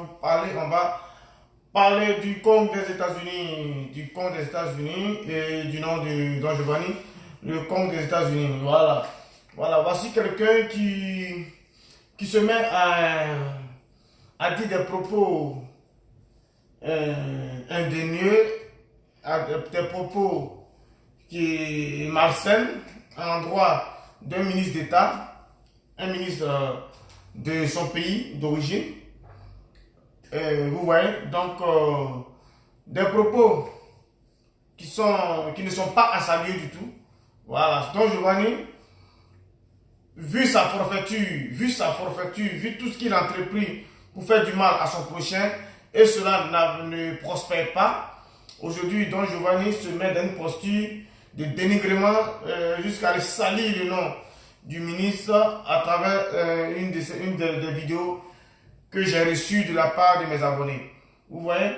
vous parler, on va parler du compte des États-Unis, et du nom de Don Giovanni, le compte des États-Unis. Voilà. Voilà, voici quelqu'un qui se met à dire des propos indénieux, des propos qui malsains à l'endroit d'un ministre d'État, un ministre de son pays d'origine. Vous voyez, donc des propos qui ne sont pas à saluer du tout. Voilà, Don Giovanni, vu sa forfaiture, vu tout ce qu'il a entrepris pour faire du mal à son prochain, et cela ne prospère pas. Aujourd'hui, Don Giovanni se met dans une posture de dénigrement jusqu'à aller salir le nom du ministre à travers une des vidéos que j'ai reçues de la part de mes abonnés. Vous voyez,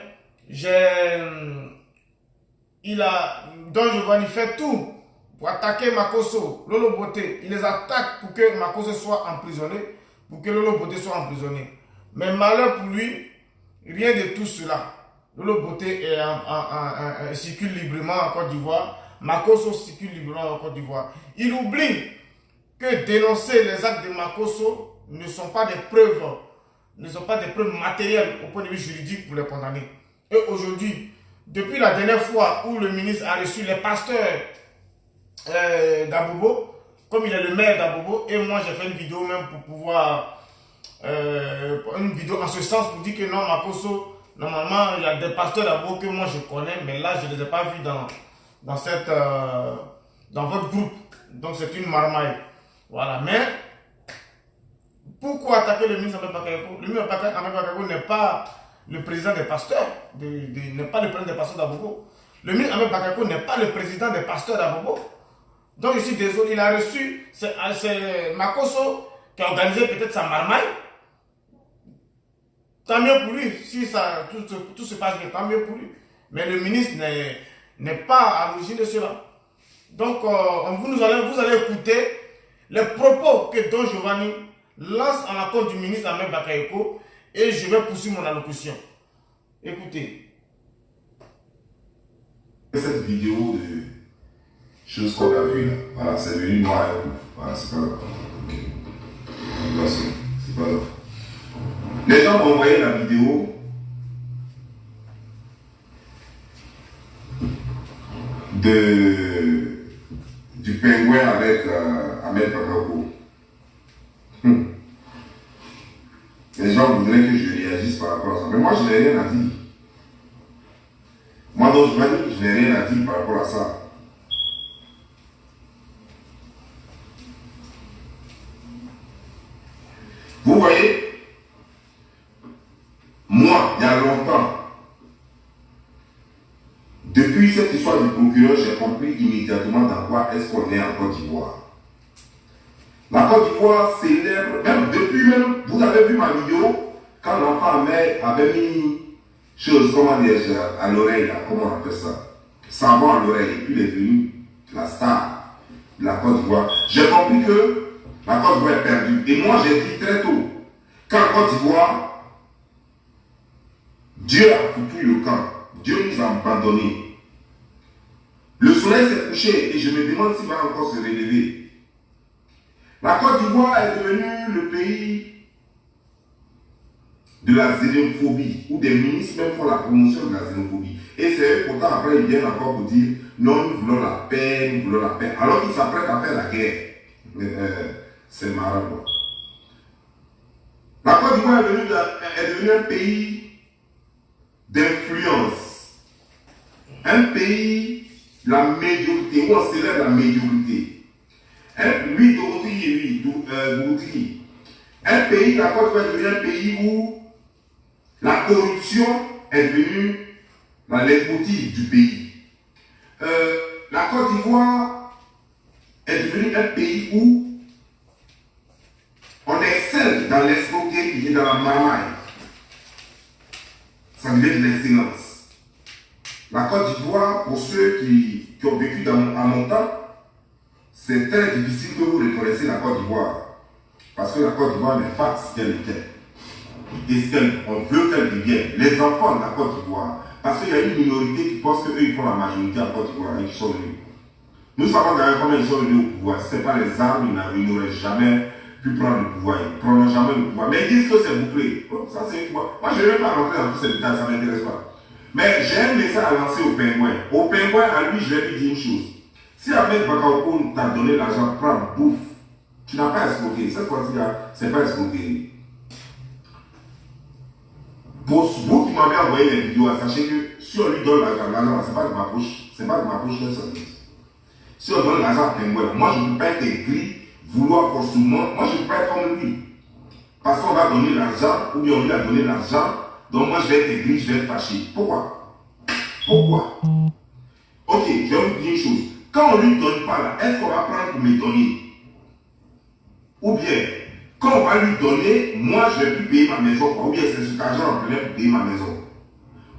Don Giovanni fait tout pour attaquer Makosso, Lolo Boté. Il les attaque pour que Makosso soit emprisonné, pour que Lolo Boté soit emprisonné. Mais malheur pour lui, rien de tout cela. Lolo Boté circule librement en Côte d'Ivoire. Makosso circule librement en Côte d'Ivoire. Il oublie que dénoncer les actes de Makosso ne sont pas des preuves matérielles au point de vue juridique pour les condamner. Et aujourd'hui, depuis la dernière fois où le ministre a reçu les pasteurs d'Abobo, comme il est le maire d'Abobo, et moi j'ai fait une vidéo même pour pouvoir, une vidéo en ce sens pour dire que non, Makosso, normalement il y a des pasteurs d'Abobo que moi je connais, mais là je ne les ai pas vus dans votre groupe, donc c'est une marmaille. Voilà, mais pourquoi attaquer le ministre Ahmed Bakayoko? Le ministre Ahmed Bakayoko n'est pas le président des pasteurs, n'est pas le président des pasteurs d'Abobo. Le ministre Ahmed Bakayoko n'est pas le président des pasteurs d'Abobo. Donc je suis désolé, il a reçu, c'est Makosso qui a organisé peut-être sa marmaille. Tant mieux pour lui, si tout se passe bien, tant mieux pour lui. Mais le ministre n'est pas à l'origine de cela. Donc vous allez écouter les propos que Don Giovanni lance à l'encontre du ministre Ahmed Bakayoko et je vais poursuivre mon allocution. Écoutez. Cette vidéo de choses qu'on a vues là, voilà, c'est devenu noir et rouge. Voilà, c'est pas grave. C'est pas grave. Les gens m'ont envoyé la vidéo du pingouin avec Ahmed Bakayoko. Les gens voudraient que je réagisse par rapport à ça. Mais moi, je n'ai rien à dire. Moi, donc, je n'ai rien à dire par rapport à ça. Vous voyez, moi, il y a longtemps, depuis cette histoire du procureur, j'ai compris immédiatement dans quoi est-ce qu'on est en Côte d'Ivoire. La Côte d'Ivoire célèbre, vous avez vu ma vidéo, quand l'enfant mère avait mis chose, comment dire, à l'oreille, comment on appelle ça, savon à l'oreille, et puis il est devenu la star de la Côte d'Ivoire. J'ai compris que la Côte d'Ivoire est perdue. Et moi j'ai dit très tôt, qu'en Côte d'Ivoire, Dieu a foutu le camp, Dieu nous a abandonnés. Le soleil s'est couché et je me demande s'il va encore se relever. La Côte d'Ivoire est devenue le pays de la xénophobie, où des ministres même font la promotion de la xénophobie. Et c'est eux, pourtant, après, ils viennent encore pour dire non, nous voulons la paix, alors qu'ils s'apprêtent à faire la guerre. C'est marrant, quoi. La Côte d'Ivoire est devenue un pays d'influence, un pays de la médiocrité, où on célèbre la médiocrité. Lui, Dorothy, un pays, la Côte d'Ivoire est devenu un pays où la corruption est devenue la leitmotiv du pays. La Côte d'Ivoire est devenue un pays où on excelle dans l'escroquerie et dans la marmaille. Ça devient de l'excellence. La Côte d'Ivoire, pour ceux qui ont vécu à mon temps, c'est très difficile que vous reconnaissiez la Côte d'Ivoire. Parce que la Côte d'Ivoire n'est pas ce qu'elle était. et on veut qu'elle devienne, les enfants de la Côte d'Ivoire, parce qu'il y a une minorité qui pense qu'eux ils font la majorité en Côte d'Ivoire et qui sont venus. Nous savons d'ailleurs comment ils sont venus au pouvoir. Si ce n'est pas les armes, ils n'auraient jamais pu prendre le pouvoir. Ils ne prendront jamais le pouvoir. Mais ils disent que c'est bouclé. Oh, ça, c'est une fois. Moi, je ne vais pas rentrer dans tous ces détails, ça ne m'intéresse pas. Mais j'ai un message à lancer au pingouin. Au pingouin, à lui, je vais lui dire une chose. Si Ahmed Bakayoko t'a donné l'argent, prends, bouffe. Tu n'as pas escroqué. Cette fois-ci, ce n'est pas escroqué. Pour vous qui m'avez envoyé les vidéos, sachez que si on lui donne l'argent, ce n'est pas de ma poche. Ce n'est pas de ma poche, si on donne l'argent à pingouin, moi je ne peux pas être aigri, vouloir forcément, moi je ne peux pas être comme lui. Parce qu'on va donner l'argent, ou bien on lui a donné l'argent, donc moi je vais être aigri, je vais être fâché. Pourquoi? Pourquoi? Ok, je vais vous dire une chose. Quand on ne lui donne pas là, est-ce qu'on va prendre pour me donner? Ou bien, quand on va lui donner, moi je ne vais plus payer ma maison, ou bien c'est cet argent qu'on prenait pour payer ma maison.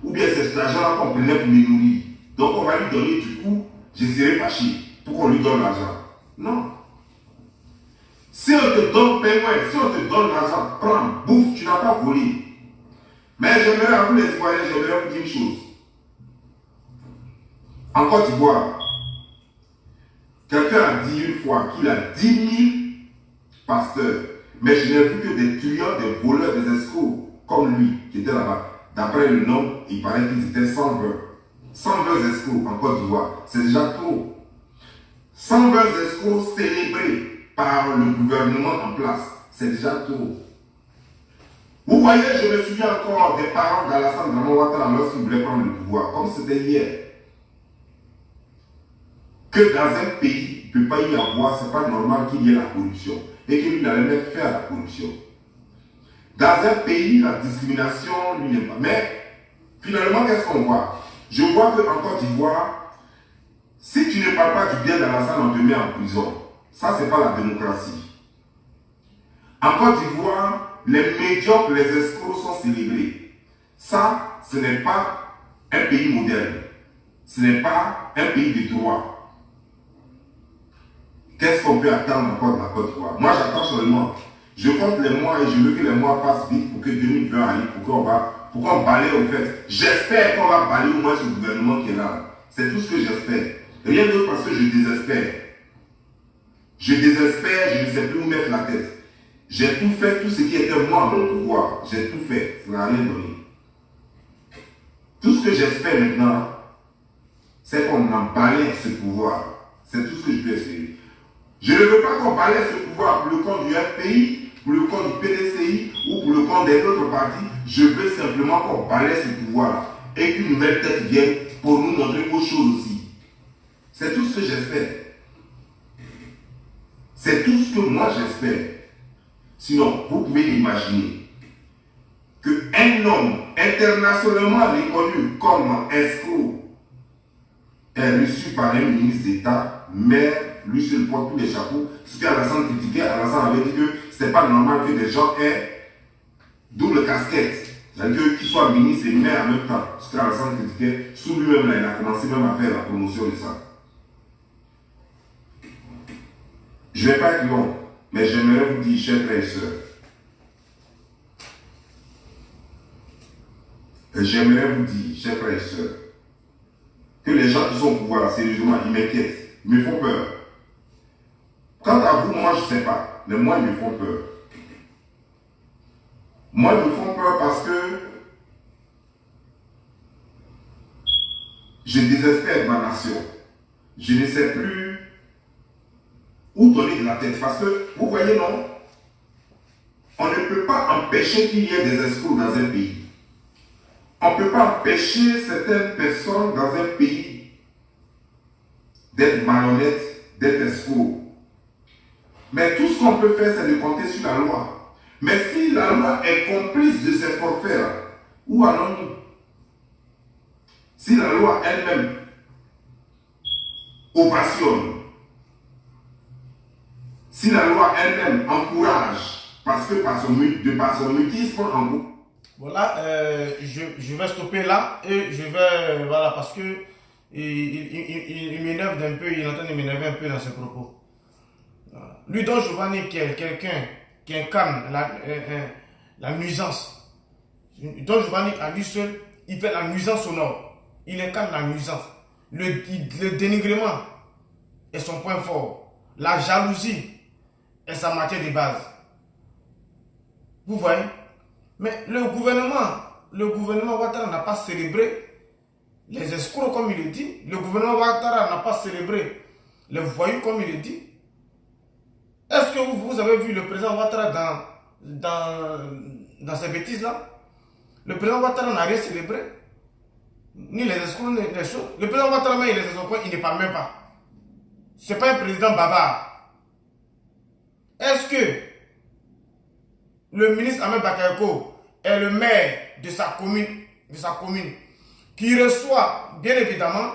Ou bien c'est cet argent qu'on prenait pour me nourrir. Donc on va lui donner, du coup, je serai fâché pour qu'on lui donne l'argent. Non. Si on te donne paiement, si on te donne l'argent, prends, bouffe, tu n'as pas volé. Mais j'aimerais à vous les Ivoiriens, j'aimerais vous dire une chose. En Côte d'Ivoire, quelqu'un a dit une fois qu'il a 10 000 pasteurs, mais je n'ai vu que des tueurs, des voleurs, des escrocs, comme lui, qui était là-bas. D'après le nom, il paraît qu'ils étaient 120. 120 escrocs en Côte d'Ivoire, c'est déjà trop. 120 escrocs célébrés par le gouvernement en place, c'est déjà trop. Vous voyez, je me souviens encore des parents d'Alassane Draman Ouattara lorsqu'il voulait prendre le pouvoir, comme c'était hier. Que dans un pays, il ne peut pas y avoir, ce n'est pas normal qu'il y ait la corruption et que lui n'allait même faire la corruption. Dans un pays, la discrimination, lui n'aime pas. Mais finalement, qu'est-ce qu'on voit? Je vois qu'en Côte d'Ivoire, si tu ne parles pas du bien d'Alassane, on te met en prison. Ça, ce n'est pas la démocratie. En Côte d'Ivoire, les médiocres, les escrocs sont célébrés. Ça, ce n'est pas un pays moderne. Ce n'est pas un pays de droit. Qu'est-ce qu'on peut attendre encore de la Côte d'Ivoire? Moi, j'attends seulement. Je compte les mois et je veux que les mois passent vite pour que 2020 arrive, pour qu'on balaye au fait. J'espère qu'on va balayer au moins ce gouvernement qui est là. C'est tout ce que j'espère. Rien d'autre parce que je désespère. Je désespère, je ne sais plus où mettre la tête. J'ai tout fait, tout ce qui était moi à mon pouvoir. J'ai tout fait, ça n'a rien donné. Tout ce que j'espère maintenant, c'est qu'on en balaye ce pouvoir. C'est tout ce que je peux espérer. Je ne veux pas qu'on balaye ce pouvoir pour le compte du FPI, pour le compte du PDCI ou pour le compte des autres partis. Je veux simplement qu'on balaye ce pouvoir-là et qu'une nouvelle tête vienne pour nous montrer autre chose aussi. C'est tout ce que j'espère. C'est tout ce que moi j'espère. Sinon, vous pouvez imaginer qu'un homme internationalement reconnu comme escroc est reçu par un ministre d'État, mais lui seul porte tous les chapeaux. Ce qu'Alassane critiquait, Alassane avait dit que ce n'est pas normal que des gens aient double casquette. C'est-à-dire qu'ils soient ministres et maires en même temps. Ce qu'Alassane critiquait, sous lui-même, il a commencé même à faire la promotion de ça. Je ne vais pas être long, mais j'aimerais vous dire, chers frères et sœurs, j'aimerais vous dire, chers frères et sœurs, que les gens qui sont au pouvoir, sérieusement, ils m'inquiètent, ils me font peur. Quant à vous, moi, je ne sais pas, mais moi, ils me font peur. Moi, ils me font peur parce que je désespère de ma nation. Je ne sais plus où donner de la tête. Parce que, vous voyez, non, on ne peut pas empêcher qu'il y ait des escrocs dans un pays. On ne peut pas empêcher certaines personnes dans un pays d'être malhonnêtes, d'être escrocs. Mais tout ce qu'on peut faire, c'est de compter sur la loi. Mais si la loi est complice de ces forfaits-là, où allons-nous? Si la loi elle-même ovationne, si la loi elle-même encourage, parce que par son mutisme en groupe. Voilà, je vais stopper là et je vais, voilà, parce que il m'énerve d'un peu, il est en train de m'énerver un peu dans ses propos. Lui, Don Giovanni, qui est quelqu'un qui incarne la nuisance, Don Giovanni, à lui seul, il fait la nuisance sonore. Il incarne la nuisance. Le dénigrement est son point fort. La jalousie est sa matière de base. Vous voyez? Mais le gouvernement Ouattara n'a pas célébré les escrocs comme il le dit. Le gouvernement Ouattara n'a pas célébré les voyous comme il le dit. Est-ce que vous avez vu le président Ouattara dans ces bêtises-là? Le président Ouattara n'a rien célébré. Ni les escrocs, ni les choses. Le président Ouattara, mais il est escrocs, il ne parle même pas. Ce n'est pas un président bavard. Est-ce que le ministre Ahmed Bakayoko est le maire de sa commune, qui reçoit bien évidemment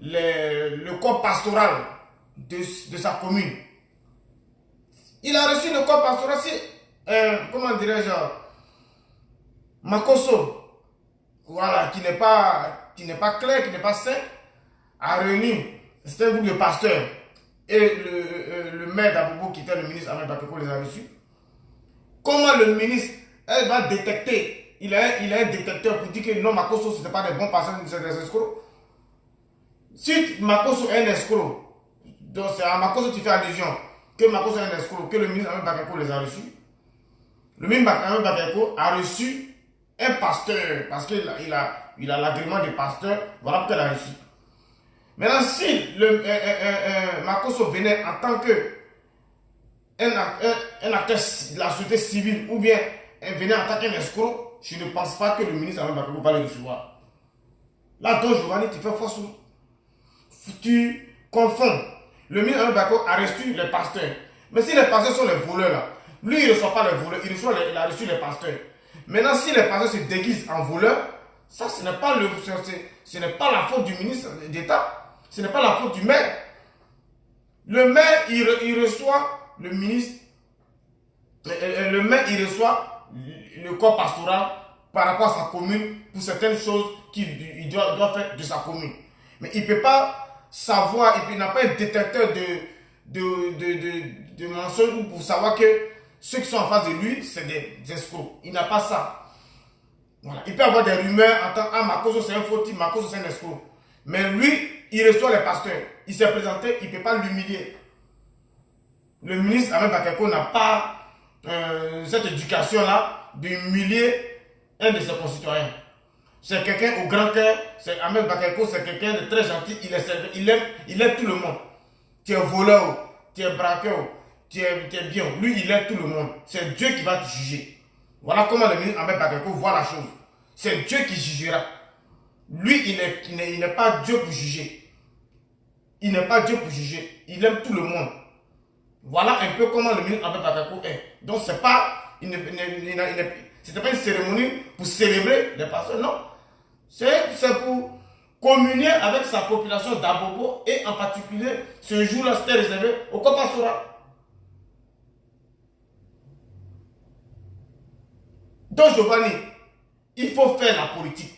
le corps pastoral de sa commune? Il a reçu le corps pastoral, comment dirais-je, Makosso, voilà, qui n'est pas clair, qui n'est pas sain, a réuni, c'est un groupe de pasteurs, et le maire d'Abobo, qui était le ministre Ahmed Bakayoko, les a reçus. Comment le ministre, elle va détecter, il a un détecteur pour dire que non, Makosso, ce n'est pas des bons pasteurs, c'est des escrocs. Si Makosso est un escroc, donc c'est à Makosso tu fais allusion, que Makosso est un escroc, que le ministre Ahmed Bakayoko les a reçus. Le ministre Ahmed Bakayoko a reçu un pasteur, parce qu'il a l'agrément de pasteur, voilà pourquoi il a reçu. Maintenant, si Makosso venait en tant que un acteur de la société civile ou bien venait en tant qu'un escroc, je ne pense pas que le ministre Ahmed Bakayoko va le recevoir. Là, Don Giovanni, tu fais fausse. Tu confonds. Le ministre Ahmed Bakayoko a reçu les pasteurs. Mais si les pasteurs sont les voleurs là, lui il ne reçoit pas les voleurs, il a reçu les pasteurs. Maintenant, si les pasteurs se déguisent en voleurs, ça ce n'est pas la faute du ministre d'État, ce n'est pas la faute du maire. Le maire, il reçoit le ministre, le maire, il reçoit le corps pastoral par rapport à sa commune pour certaines choses qu'il doit faire de sa commune. Mais il ne peut pas savoir, il n'a pas un détecteur de mensonges pour savoir que ceux qui sont en face de lui, c'est des escrocs. Il n'a pas ça. Voilà. Il peut avoir des rumeurs en tant que Makosso c'est un fautif, Makosso c'est un escroc. Mais lui, il reçoit les pasteurs. Il s'est présenté, il ne peut pas l'humilier. Le ministre Ahmed Bakayoko n'a pas cette éducation-là d'humilier un de ses concitoyens. C'est quelqu'un au grand cœur. Ahmed Bakayoko, c'est quelqu'un de très gentil. Il aime tout le monde. Tu es voleur, tu es braqueur, tu es bien. Lui, il aime tout le monde. C'est Dieu qui va te juger. Voilà comment le ministre Ahmed Bakayoko voit la chose. C'est Dieu qui jugera. Lui, il n'est pas Dieu pour juger. Il n'est pas Dieu pour juger. Il aime tout le monde. Voilà un peu comment le ministre Ahmed Bakayoko est. Donc, c'était pas une cérémonie pour célébrer les pasteurs, non. C'est pour communier avec sa population d'Abobo et en particulier, ce jour-là, c'était réservé au corps pastoral. Don Giovanni, il faut faire la politique.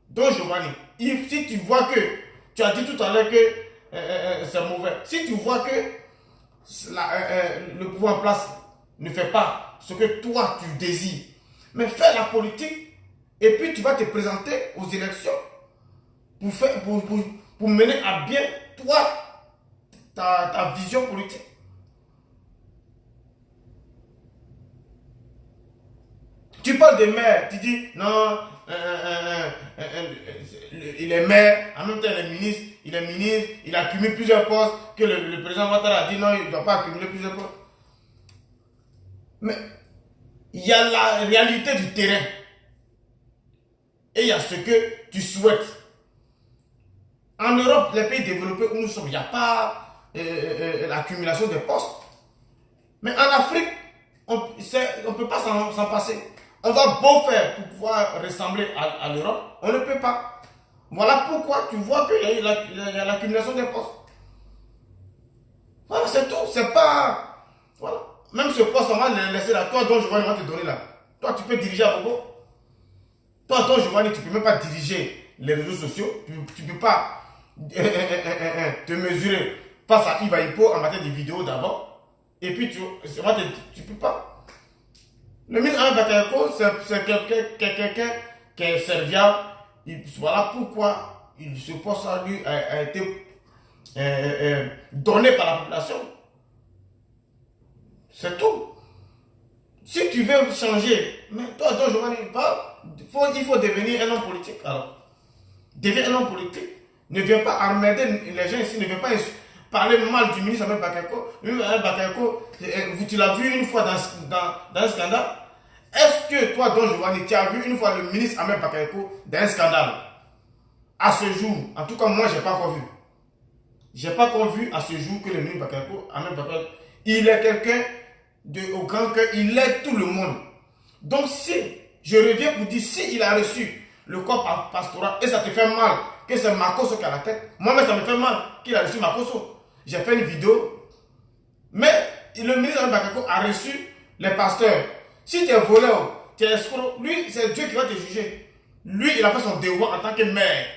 Don Giovanni, si tu vois que, tu as dit tout à l'heure que c'est mauvais, si tu vois que le pouvoir en place ne fait pas ce que toi tu désires, mais fais la politique et puis tu vas te présenter aux élections pour mener à bien toi ta vision politique. Tu parles des maires, tu dis non, il est maire, en même temps il est ministre, il accumule plusieurs postes, que le président Ouattara a dit non, il ne doit pas accumuler plusieurs postes. Mais il y a la réalité du terrain et il y a ce que tu souhaites. En Europe, les pays développés où nous sommes, il n'y a pas l'accumulation des postes. Mais en Afrique, on ne peut pas s'en passer. On va beau faire pour pouvoir ressembler à l'Europe, on ne peut pas. Voilà pourquoi tu vois qu'il y a l'accumulation des postes. Voilà, c'est tout. C'est pas... Voilà. Même ce poste, on va le laisser là. Toi, Don Giovanni, on va te donner là. Toi, tu peux diriger à Bobo. Toi, Don Giovanni, tu ne peux même pas diriger les réseaux sociaux. Tu ne peux pas te mesurer face à Iva Hippo en matière de vidéos d'abord. Et puis, tu ne peux pas. Le ministre Ahmed Bakayoko, c'est quelqu'un qui est serviable. Voilà pourquoi ce poste à lui a été donné par la population. C'est tout. Si tu veux changer, mais toi, Giovanni, il faut devenir un homme politique. Alors, deviens un homme politique. Ne viens pas emmerder les gens ici, ne viens pas parler mal du ministre Ahmed Bakayoko. Ahmed Bakayoko, tu l'as vu une fois dans un scandale. Est-ce que toi, Don Giovanni, tu as vu une fois le ministre Ahmed Bakayoko dans un scandale? À ce jour, en tout cas, moi, je n'ai pas encore vu. Je n'ai pas encore vu à ce jour que le ministre Bakayoko, Ahmed Bakayoko, il est quelqu'un au grand cœur, il aide tout le monde. Donc, si, je reviens pour dire, si il a reçu le corps pastoral et ça te fait mal que c'est Makosso qui a la tête, moi-même, ça me fait mal qu'il a reçu Makosso. J'ai fait une vidéo, mais le ministre Ahmed Bakayoko a reçu les pasteurs. Si tu es voleur, tu es escroc, lui, c'est Dieu qui va te juger. Lui, il a fait son devoir en tant que maire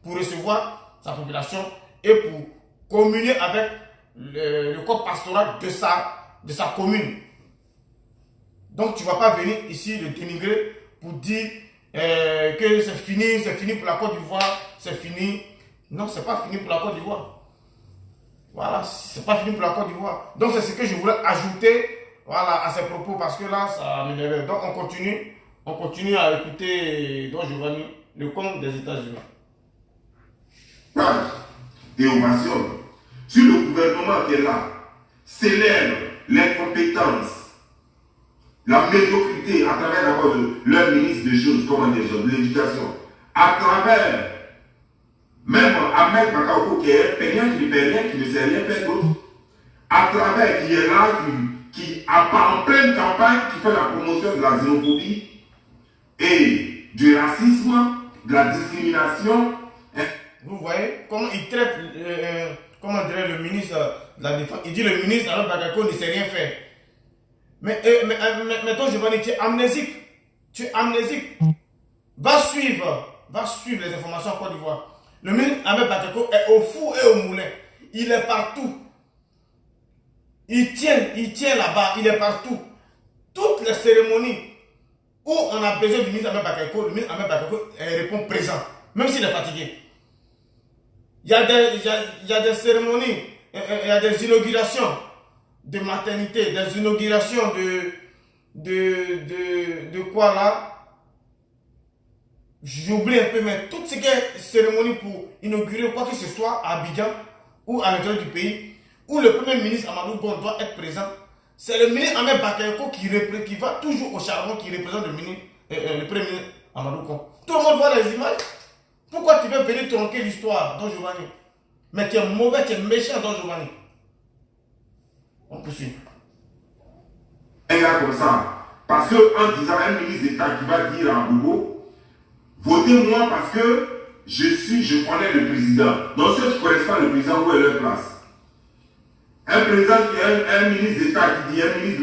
pour recevoir sa population et pour communier avec le corps pastoral de sa commune. Donc, tu ne vas pas venir ici le dénigrer pour dire que c'est fini pour la Côte d'Ivoire, c'est fini. Non, ce n'est pas fini pour la Côte d'Ivoire. Voilà, c'est pas fini pour la Côte d'Ivoire. Donc, c'est ce que je voulais ajouter. Voilà, à ces propos, parce que là, ça m'énerve. Donc, on continue à écouter Don Giovanni, le compte des États-Unis. Et ovation. Si le gouvernement qui est là célèbre l'incompétence, la médiocrité à travers d'abord leur ministre des choses, comment dire, de l'éducation, à travers même Ahmed Bakayoko qui est payant, qui ne fait rien, qui ne sait rien faire d'autre, à travers qui est là, qui en pleine campagne, qui fait la promotion de la xénophobie et du racisme, de la discrimination. Vous voyez comment il traite, comment dirait le ministre de la Défense. Il dit le ministre Ahmed Bakayoko ne sait rien faire. Mais toi, Giovanni, tu es amnésique. Tu es amnésique. Va suivre les informations en Côte d'Ivoire. Le ministre Ahmed Bakayoko est au four et au moulin. Il est partout. Il tient là-bas, il est partout. Toutes les cérémonies où on a besoin du ministre Ahmed Bakayoko, le ministre Ahmed Bakayoko répond présent, même s'il est fatigué. Il y a des cérémonies, il y a des inaugurations de maternité, des inaugurations de quoi là? J'oublie un peu, mais toutes ces cérémonies pour inaugurer quoi que ce soit à Abidjan ou à l'intérieur du pays, où le premier ministre Amadou Bon doit être présent, c'est le ministre Ahmed Bakayoko qui va toujours au charbon, qui représente le premier ministre Amadou Bon. Tout le monde voit les images. Pourquoi tu veux venir tronquer l'histoire, Don Giovanni? Mais tu es mauvais, tu es méchant, Don Giovanni. On poursuit. Un gars comme ça, parce qu'en disant un ministre d'État qui va dire à Bobo, votez-moi parce que je connais le président. Donc ceux qui ne connaissent pas le président, où est leur place? Un président qui est un ministre d'État qui dit, un ministre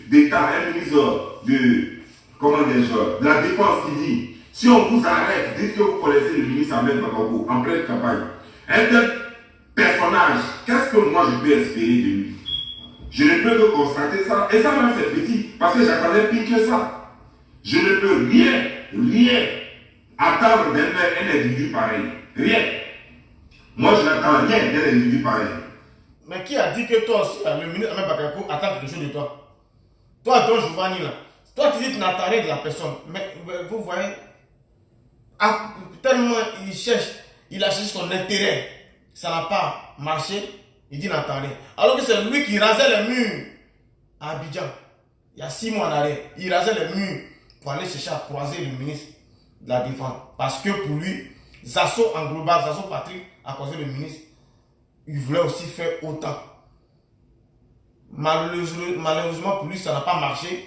d'État, un ministre de la Défense qui dit, si on vous arrête, dites que vous connaissez le ministre Ahmed Bakayoko en pleine campagne. Un tel personnage, qu'est-ce que moi je peux espérer de lui? Je ne peux que constater ça. Et ça même c'est petit, parce que j'attendais pire que ça. Je ne peux rien attendre d'un individu pareil. Rien. Moi je n'attends rien d'un individu pareil. Mais qui a dit que toi aussi, le ministre Ahmed Bakayoko attend quelque chose de toi? Toi, Don Giovanni, là, toi tu dis que tu n'attends rien de la personne. Mais vous voyez, tellement il a cherché son intérêt, ça n'a pas marché, il dit n'attend rien. Alors que c'est lui qui rasait les murs à Abidjan, il y a 6 mois en arrière. Il rasait les murs pour aller chercher à croiser le ministre de la Défense. Parce que pour lui, Zasso en global, Zasso Patrick a croisé le ministre. Il voulait aussi faire autant. Malheureusement pour lui, ça n'a pas marché.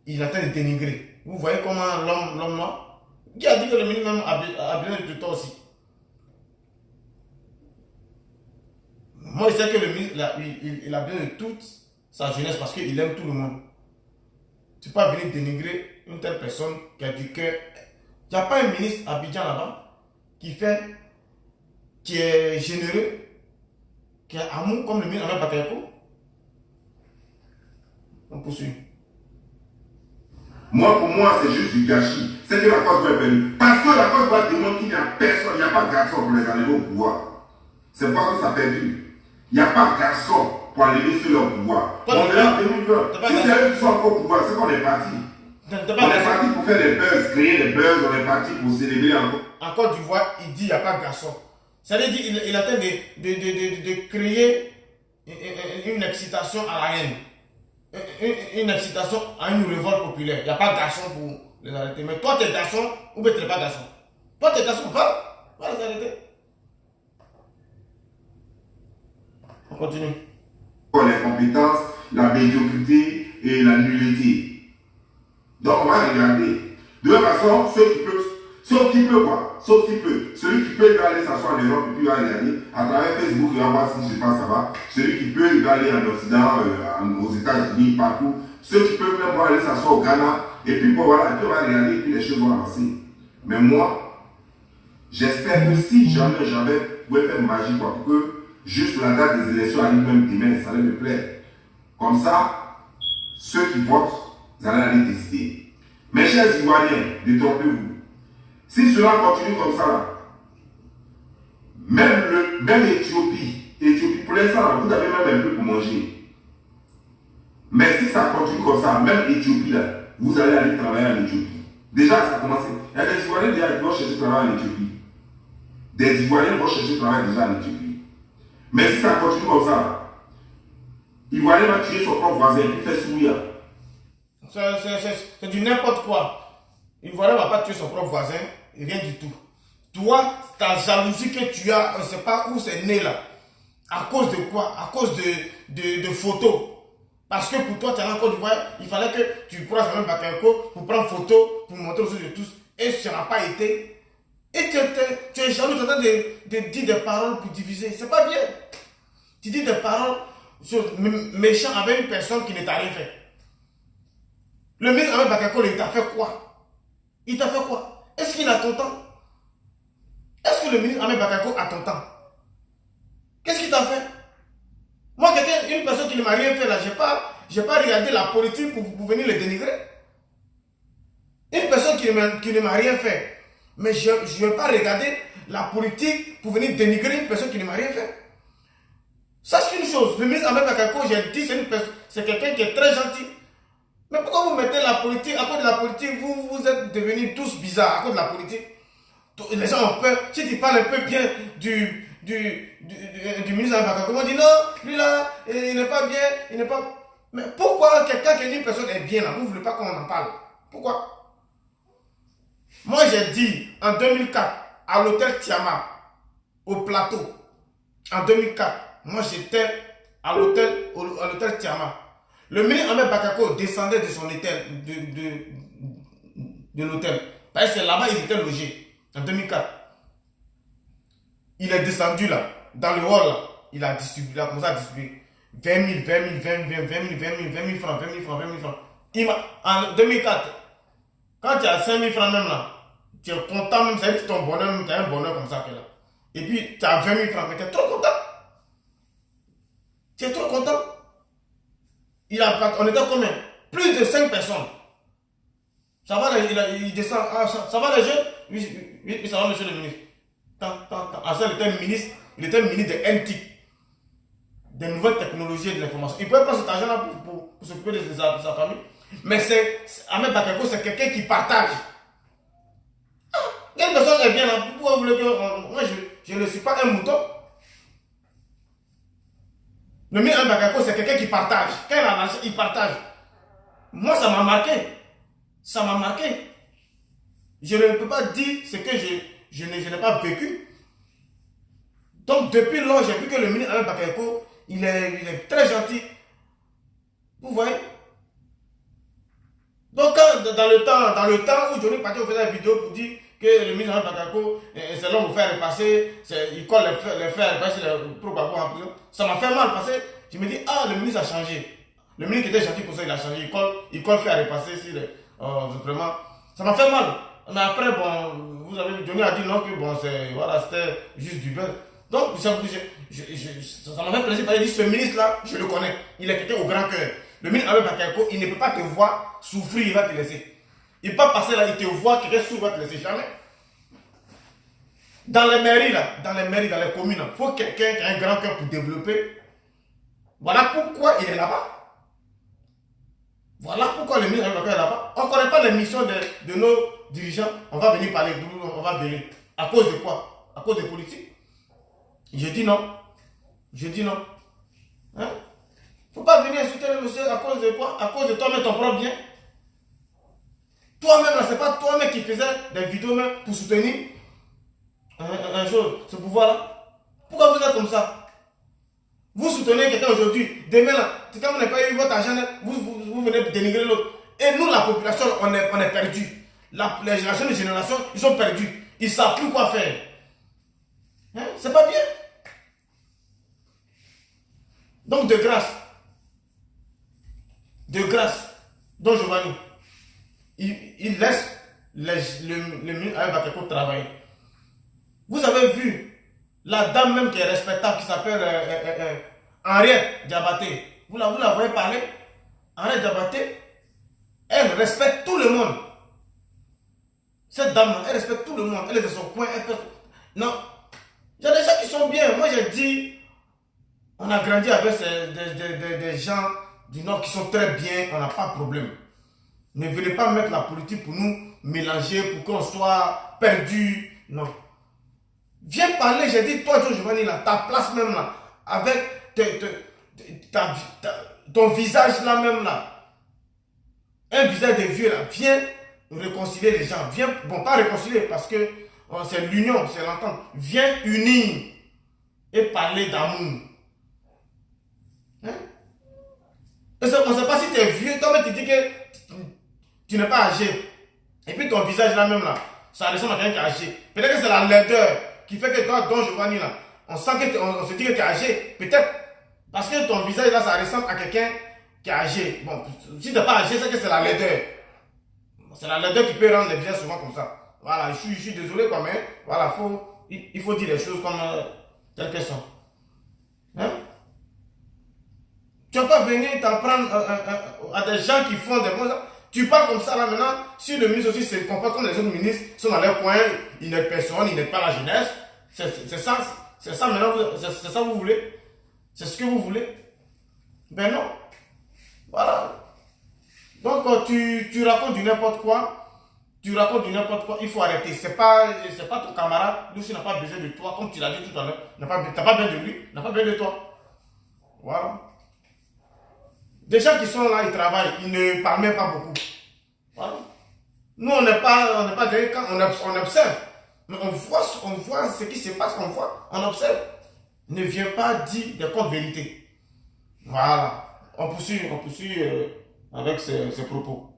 Il a tenté de dénigrer. Vous voyez comment l'homme noir, qui a dit que le ministre même a besoin de toi aussi. Moi, je sais que le ministre, il a besoin de toute sa jeunesse parce qu'il aime tout le monde. Tu ne peux pas venir dénigrer une telle personne qui a dit que... Il n'y a pas un ministre à Abidjan là-bas qui est généreux, qui a amour comme le ministre Ahmed Bakayoko. On poursuit. Moi, pour moi, c'est juste du gâchis. C'est que la Côte d'Ivoire est perdue. Parce que la Côte d'Ivoire démontre qu'il n'y a personne, il n'y a pas de garçon pour les enlever au pouvoir. C'est pas que ça a perdu. Il n'y a pas de garçon pour enlever ceux au pouvoir. On est en 2020. Si c'est eux qui sont encore au pouvoir, c'est qu'on est parti. On est parti pour faire des buzz, créer des buzz, on est parti pour célébrer encore. En Côte d'Ivoire, il dit qu'il n'y a pas de garçon. Ça veut dire qu'il attend de créer une excitation à la haine. Une excitation à une révolte populaire. Il n'y a pas de garçon pour les arrêter. Mais toi, tu es garçon ou bien tu n'es pas garçon. Toi, tu es garçon, va les arrêter. On continue. L'incompétence, la médiocrité et la nullité. Donc on va regarder. De la façon, ceux qui peuvent, sauf qui peut quoi, sauf qui peut. Celui qui peut, il va aller s'asseoir en Europe et puis il va regarder. À travers Facebook, il va voir si je pense ça va. Celui qui peut, il va aller en Occident, aux États-Unis, partout. Ceux qui peuvent même aller s'asseoir au Ghana. Et puis bon, voilà, et puis on va regarder et puis les choses vont avancer. Mais moi, j'espère que si jamais j'avais pouvais faire magie quoi, pour que juste la date des élections arrive même demain, ça allait me plaire. Comme ça, ceux qui votent, vous allez aller décider. Mes chers Ivoiriens, détrompez-vous. Si cela continue comme ça, là, même Éthiopie, pour l'instant, vous avez même un peu pour manger. Mais si ça continue comme ça, même Éthiopie, là, vous allez aller travailler en Éthiopie. Déjà, ça a commencé. Il y a des Ivoiriens déjà qui vont chercher travail en Éthiopie. Des Ivoiriens vont chercher travail déjà en Éthiopie. Mais si ça continue comme ça, l'Ivoirien va tuer son propre voisin et faire sourire. C'est du n'importe quoi. L'Ivoirien ne va pas tuer son propre voisin, rien du tout. Toi, ta jalousie que tu as, on ne sait pas où c'est né là. À cause de quoi? À cause de photos. Parce que pour toi, tu es en Côte d'Ivoire, il fallait que tu croises même Bakayoko pour prendre photo, pour montrer aux yeux de tous. Et ça n'a pas été. Et tu es jaloux, tu es en train de dire des paroles pour diviser. C'est pas bien. Tu dis des paroles méchantes avec une personne qui ne t'a rien fait. Le ministre Ahmed Bakayoko, il t'a fait quoi? Il t'a fait quoi? Est-ce qu'il a ton temps? Est-ce que le ministre Ahmed Bakayoko a ton temps? Qu'est-ce qu'il t'a fait? Moi, une personne qui ne m'a rien fait là, je n'ai pas regardé la politique pour venir le dénigrer. Une personne qui ne m'a rien fait. Mais je ne vais pas regarder la politique pour venir dénigrer une personne qui ne m'a rien fait. Sache une chose, le ministre Ahmed Bakayoko, j'ai dit, c'est quelqu'un qui est très gentil. Mais pourquoi vous mettez la politique, à cause de la politique, vous êtes devenus tous bizarres à cause de la politique? Les gens ont peur. Si tu parles un peu bien du ministre Ahmed Bakayoko, on dit non, lui là, il n'est pas bien, il n'est pas... Mais pourquoi quelqu'un qui est une personne est bien là, vous ne voulez pas qu'on en parle? Pourquoi? Moi j'ai dit en 2004 à l'hôtel Tiama, au plateau, en 2004, moi j'étais à l'hôtel Tiama. Le ministre Ahmed Bakayoko descendait de son hôtel, de l'hôtel. Parce que c'est là-bas il était logé, en 2004. Il est descendu là, dans le hall là, il a commencé à distribuer 20 000 francs. En 2004, quand tu as 5 000 francs même là, tu es content même, ça veut dire que ton bonheur, tu as un bonheur comme ça que là. Et puis tu as 20 000 francs, mais tu es trop content. Tu es trop content. On était combien? Plus de 5 personnes. Ça va, il descend. Ah, ça va les jeunes? Oui, ça va, monsieur le ministre. Ah, ça, il était ministre de NTIC, des nouvelles technologies et de l'information. Il pouvait prendre cet argent-là pour s'occuper de sa famille. Mais Ahmed Bakayoko, c'est quelqu'un qui partage. Quelle personne est bien là? Pourquoi vous voulez que. Moi, je ne suis pas un mouton. Le ministre Ahmed Bakayoko, c'est quelqu'un qui partage. Quand il a l'argent, il partage. Moi, ça m'a marqué. Ça m'a marqué. Je ne peux pas dire ce que je n'ai pas vécu. Donc, depuis lors, j'ai vu que le ministre Ahmed Bakayoko, il est très gentil. Vous voyez? Donc, dans le temps où Johnny Paté faisait la vidéo pour dire que le ministre Ahmed Bakayoko, c'est l'homme pour faire repasser, il colle les fers repasser les propagos en prison. Ça m'a fait mal parce que je me dis, ah, le ministre a changé. Le ministre qui était gentil pour ça, il a changé. Il colle faire repasser sur les. Vraiment. Ça m'a fait mal. Mais après, bon, vous avez vu, Johnny a dit non, que bon, c'était juste du beurre. Donc, ça m'a fait plaisir parce qu'il dit, ce ministre-là, je le connais. Il est quelqu'un au grand cœur. Le ministre Ahmed Bakayoko, il ne peut pas te voir souffrir, il va te laisser. Il peut passer là, il te voit, quelqu'un s'ouvre, il ne te laisse jamais. Dans les mairies, là, dans les communes, il faut quelqu'un qui a un grand cœur pour développer. Voilà pourquoi il est là-bas. Voilà pourquoi le ministre est là-bas. On ne connaît pas les missions de nos dirigeants. On va venir parler, on va venir. À cause de quoi? À cause de politique. Je dis non. Je dis non. Hein? Faut pas venir insulter le monsieur à cause de quoi? À cause de toi-même, ton propre bien. Toi-même, là, c'est pas toi-même qui faisais des vidéos même pour soutenir un jour, ce pouvoir-là. Pourquoi vous êtes comme ça? Vous soutenez quelqu'un aujourd'hui, demain, là, quand vous n'avez pas eu votre argent, vous venez dénigrer l'autre. Et nous, la population, on est perdus. Les jeunes générations, ils sont perdus. Ils ne savent plus quoi faire. Hein? C'est pas bien. Donc, de grâce, Don Giovanni, il laisse le ministre avec Bakayoko travailler. Vous avez vu la dame même qui est respectable, qui s'appelle Henriette Diabaté. Vous la voyez parler? Henriette Diabaté, elle respecte tout le monde. Cette dame, elle respecte tout le monde. Elle est dans son coin. Elle fait... Non. Il y a des gens qui sont bien. Moi, j'ai dit, on a grandi avec des gens du Nord qui sont très bien. On n'a pas de problème. Ne venez pas mettre la politique pour nous mélanger, pour qu'on soit perdu. Non. Viens parler, j'ai dit, toi, Don Giovanni, là, ta place même là, avec ton visage là même là, un visage de vieux là, viens réconcilier les gens, viens, bon, pas réconcilier parce que c'est l'union, c'est l'entente, viens unir et parler d'amour. Hein? On ne sait pas si tu es vieux, toi-même tu dis que tu n'es pas âgé, et puis ton visage là même là, ça ressemble à quelqu'un qui est âgé. Peut-être que c'est la laideur qui fait que toi, Don Giovanni, là, on sent que on se dit que tu es âgé. Peut-être parce que ton visage là, ça ressemble à quelqu'un qui est âgé. Bon, si tu n'es pas âgé, c'est que c'est la laideur. C'est la laideur qui peut rendre les visages souvent comme ça. Voilà, je suis désolé quand même. Voilà, il faut dire les choses comme telles qu'elles sont. Hein? Tu ne vas pas venir t'en prendre à des gens qui font des bons. Tu parles comme ça là maintenant. Si le ministre aussi se comporte comme les autres ministres, sont dans leur coin, ils n'aident personne, ils n'aident pas la jeunesse. C'est ça maintenant, c'est ça que vous voulez? C'est ce que vous voulez? Ben non. Voilà. Donc tu racontes du n'importe quoi. Tu racontes du n'importe quoi, il faut arrêter. C'est pas ton camarade, lui aussi n'a pas besoin de toi, comme tu l'as dit tout à l'heure. Tu n'as pas besoin de lui, n'a pas besoin de toi. Voilà. Des gens qui sont là, ils travaillent, ils ne parlent même pas beaucoup. Voilà. Nous, on n'est pas derrière quand on observe. Mais on voit ce qui se passe, on observe. Ne viens pas dire des contre-vérités. Voilà. On poursuit avec ces propos.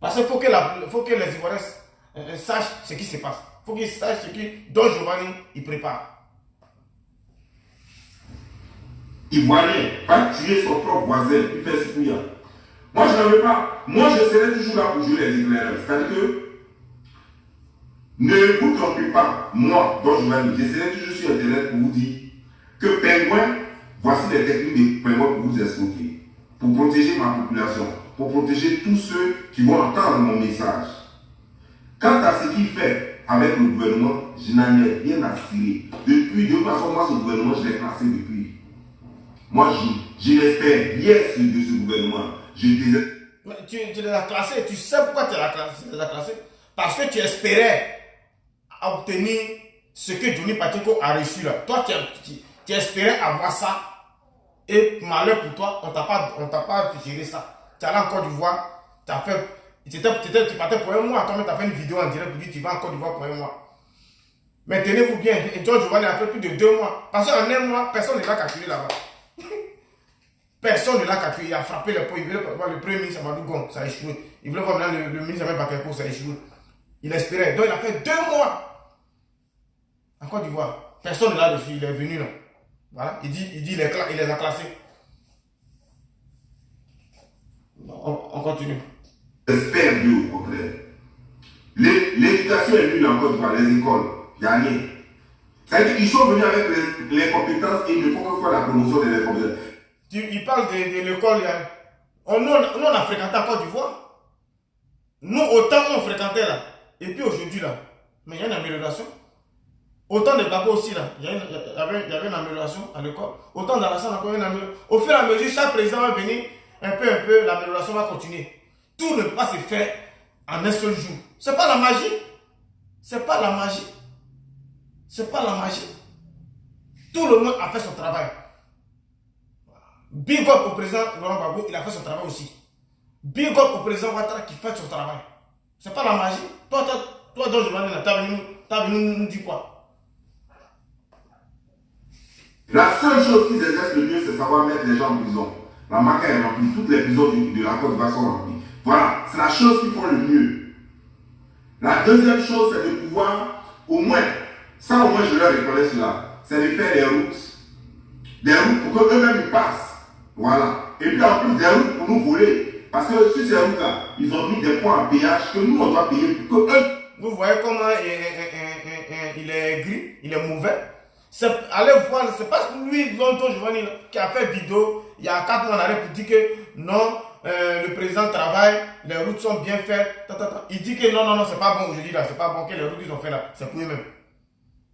Parce qu'il faut que les Ivoiriens sachent ce qui se passe. Il faut qu'ils sachent ce que Don Giovanni il prépare. Ivoirien va tuer son propre voisin, il fait ce qu'il y a. Moi, je n'en veux pas. Moi, je serai toujours là pour jouer les éclaireurs. C'est-à-dire que ne vous trompez pas. Moi, Don Giovanni, je serai toujours sur Internet pour vous dire que pingouin, voici les techniques de pingouin pour vous escroquer. Pour protéger ma population. Pour protéger tous ceux qui vont entendre mon message. Quant à ce qu'il fait avec le gouvernement, je n'en ai rien à cirer. Depuis, de toute façon, moi, ce gouvernement, je l'ai classé depuis. Moi, je n'espère rien de ce gouvernement. Mais tu les as classés. Tu sais pourquoi tu les as classés? Parce que tu espérais obtenir ce que Johnny Pacheco a reçu là. Toi, tu espérais avoir ça. Et malheur pour toi, on t'a pas géré ça. Tu es allé en Côte d'Ivoire, tu partais pour un mois, toi tu as fait une vidéo en direct pour dire tu vas en Côte d'Ivoire pour un mois. Mais tenez-vous bien, Don Giovanni a fait plus de 2 mois. Parce qu'en un mois, personne ne l'a calculé là-bas. Personne ne l'a calculé, il a frappé le pot, il voulait voir le premier ministre Amadou Gon, ça a échoué. Il voulait voir maintenant le ministre Amadou Bakayoko, ça a échoué. Il espérait, donc il a fait 2 mois en Côte d'Ivoire. Personne ne l'a reçu, il est venu là. Voilà, il dit il les a classés. On continue. J'espère Dieu au contraire. L'éducation est nulle en Côte d'Ivoire, les écoles, il n'y a rien. C'est-à-dire qu'ils sont venus avec les compétences et il ne faut que faire la promotion de leurs compétences. Il parle de l'école. Nous, on a fréquenté en Côte d'Ivoire. Nous, autant on fréquentait là, et puis aujourd'hui là, mais il y a une amélioration. Autant de Babo aussi là, il y avait une amélioration à l'école. Autant dans la salle, encore une amélioration. Au fur et à mesure, chaque président va venir un peu, l'amélioration va continuer. Tout ne peut pas se faire en un seul jour. C'est pas la magie. C'est pas la magie. C'est pas la magie. Tout le monde a fait son travail. Big up au président Laurent Gbagbo, il a fait son travail aussi. Big up au président Ouattara qui fait son travail. C'est pas la magie. Toi, donc, t'as venu nous dire quoi? La seule chose qu'ils exercent le mieux, c'est savoir mettre les gens en prison. La maca est remplie, toutes les prisons de la Côte d'Ivoire sont remplies. Voilà, c'est la chose qu'ils font le mieux. La deuxième chose, c'est de pouvoir, au moins, ça au moins je leur reconnais cela, c'est de faire des routes pour qu'eux-mêmes ils passent. Voilà. Et puis en plus des routes pour nous voler. Parce que sur ces routes-là, ils ont mis des points à péage que nous on doit payer pour que eux. Vous voyez comment il est gris, il est mauvais. Allez voir, c'est parce que lui, longtemps, Giovanni, qui a fait vidéo, il y a 4 mois en arrêt pour dire que non, le président travaille, les routes sont bien faites. Il dit que non, c'est pas bon aujourd'hui là, c'est pas bon, que les routes qu'ils ont fait là, c'est pour eux-mêmes.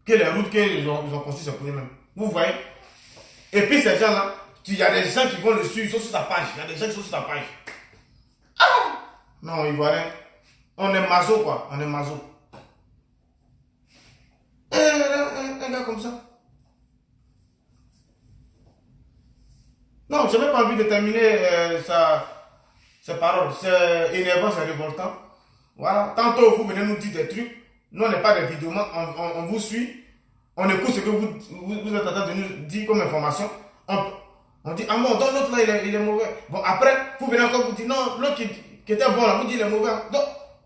Que les routes qu'ils ont construites, c'est pour eux-mêmes. Vous voyez? Et puis ces gens-là, il y a des gens qui vont le suivre, ils sont sur sa page. Il y a des gens qui sont sur sa page. Ah! Non, Ivoirien, on est maso quoi, on est maso. Un gars comme ça. Non, je n'ai pas envie de terminer ces paroles. C'est énervant, c'est révoltant. Voilà. Tantôt, vous venez nous dire des trucs. Nous, on n'est pas des vidéos. On vous suit. On écoute ce que vous êtes en train de nous dire comme information. On dit, ah bon, donc l'autre là, il est mauvais. Bon, après, vous venez encore vous dire, non, l'autre qui était bon là, vous dites il est mauvais. Donc,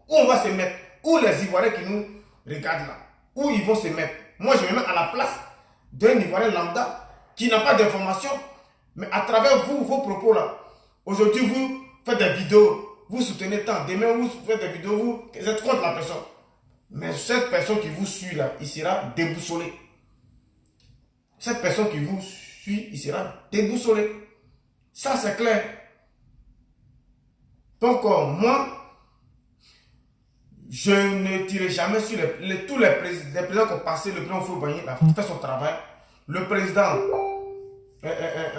où on va se mettre? Où les Ivoiriens qui nous regardent là? Où ils vont se mettre? Moi, je me mets à la place d'un Ivoirien lambda qui n'a pas d'information. Mais à travers vous, vos propos là, aujourd'hui vous faites des vidéos, vous soutenez tant, demain vous faites des vidéos, vous êtes contre la personne. Mais cette personne qui vous suit là, il sera déboussolé. Cette personne qui vous suit, il sera déboussolé. Ça c'est clair. Donc moi, je ne tirerai jamais sur tous les présidents qui ont passé, le président Foubani a fait son travail. Le président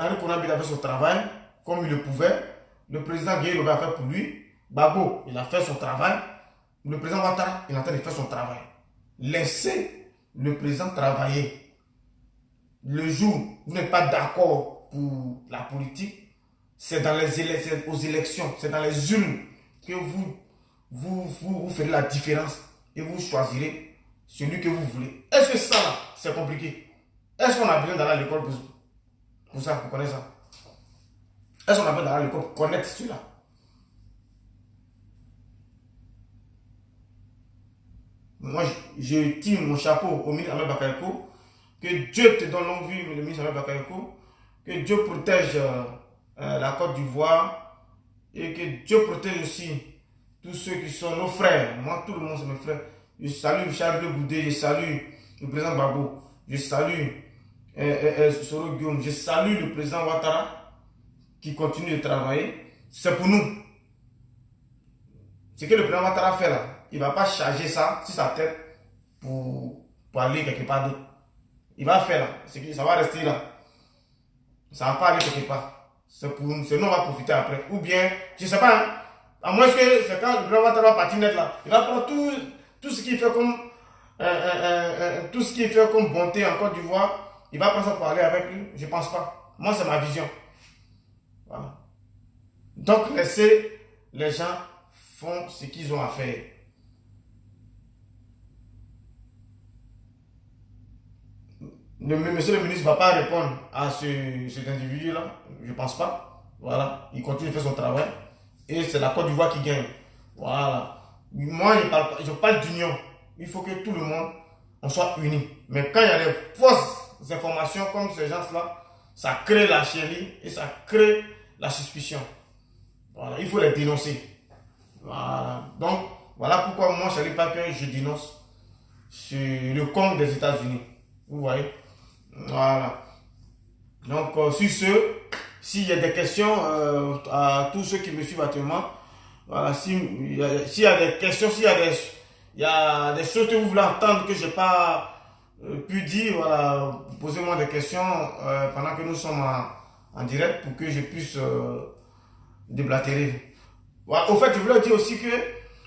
Henri Konan a fait son travail comme il le pouvait. Le président Gueye Lobe a fait pour lui. Babo, il a fait son travail. Le président Ouattara, il est en train de faire son travail. Laissez le président travailler. Le jour où vous n'êtes pas d'accord pour la politique, c'est dans aux élections, c'est dans les urnes que vous ferez la différence et vous choisirez celui que vous voulez. Est-ce que ça, c'est compliqué? Est-ce qu'on a besoin d'aller à l'école pour ça, pour connaître ça? Est-ce qu'on a besoin d'aller à l'école pour connaître cela? Moi, je tire mon chapeau au ministre Ahmed Bakayoko. Que Dieu te donne longue vie, le ministre Ahmed Bakayoko. Que Dieu protège la Côte d'Ivoire. Et que Dieu protège aussi tous ceux qui sont nos frères. Moi, tout le monde, c'est mes frères. Je salue Charles Bleu Goudé, je salue le président Gbagbo, je salue Soro Guillaume, je salue le président Ouattara qui continue de travailler. C'est pour nous. Ce que le président Ouattara fait là, il ne va pas charger ça sur sa tête pour aller quelque part d'autre. Il va faire là, ça va rester là. Ça ne va pas aller quelque part. C'est pour nous, on va profiter après. Ou bien, je ne sais pas, hein, à moins que c'est quand le président Ouattara va partir net là, il va prendre tout ce qu'il fait comme tout ce qu'il fait comme bonté en Côte d'Ivoire, il va prendre ça pour aller avec lui. Je ne pense pas. Moi, c'est ma vision. Voilà. Donc, laissez les gens font ce qu'ils ont à faire. Monsieur le ministre ne va pas répondre à cet individu-là. Je ne pense pas. Voilà. Il continue de faire son travail. Et c'est la Côte d'Ivoire qui gagne. Voilà. Moi, je parle d'union. Il faut que tout le monde, on soit unis. Mais quand il y a des fausses informations comme ces gens-là, ça crée la chérie et ça crée la suspicion. Voilà. Il faut les dénoncer. Voilà. Donc, voilà pourquoi moi, Charlie Parker, je dénonce sur le compte des États-Unis. Vous voyez? Voilà. Donc, sur ce, s'il y a des questions à tous ceux qui me suivent actuellement, Voilà, s'il y a des questions, s'il y a des choses que vous voulez entendre que je n'ai pas pu dire, voilà, posez-moi des questions pendant que nous sommes en direct pour que je puisse déblatérer. Voilà. Au fait, je voulais dire aussi que,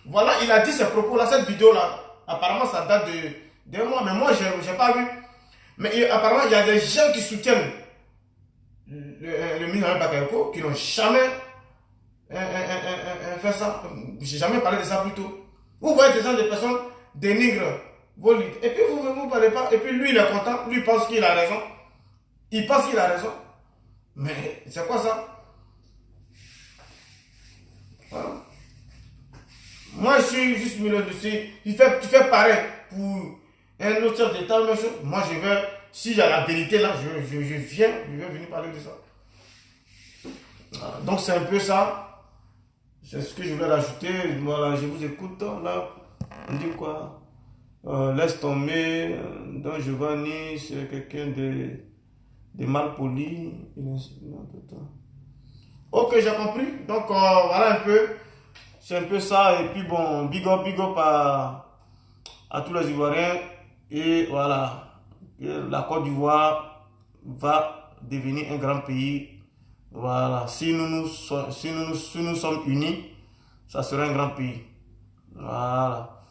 voilà, il a dit ces propos-là, cette vidéo-là, apparemment ça date d'un mois, mais moi, je n'ai pas vu. Mais apparemment, il y a des gens qui soutiennent le ministre Bakayoko qui n'ont jamais fait ça. J'ai jamais parlé de ça plus tôt. Vous voyez des gens, des personnes dénigrent vos leaders. Et puis vous ne parlez pas. Et puis lui, il est content. Lui, il pense qu'il a raison. Il pense qu'il a raison. Mais c'est quoi ça? Voilà. Moi, je suis juste milieu de ces. Tu fais pareil pour un autre chef d'État, même chose. Moi, je vais. S'il y a la vérité là, je vais venir parler de ça. Voilà. Donc, c'est un peu ça. C'est ce que je vais rajouter. Voilà, je vous écoute. Là, on dit quoi? Laisse tomber. Donc, Giovanni, c'est quelqu'un de mal poli. Ok, j'ai compris. Donc, voilà un peu. C'est un peu ça. Et puis, bon, big up à tous les Ivoiriens. Et voilà. La Côte d'Ivoire va devenir un grand pays. Voilà, si nous sommes unis, ça sera un grand pays. Voilà.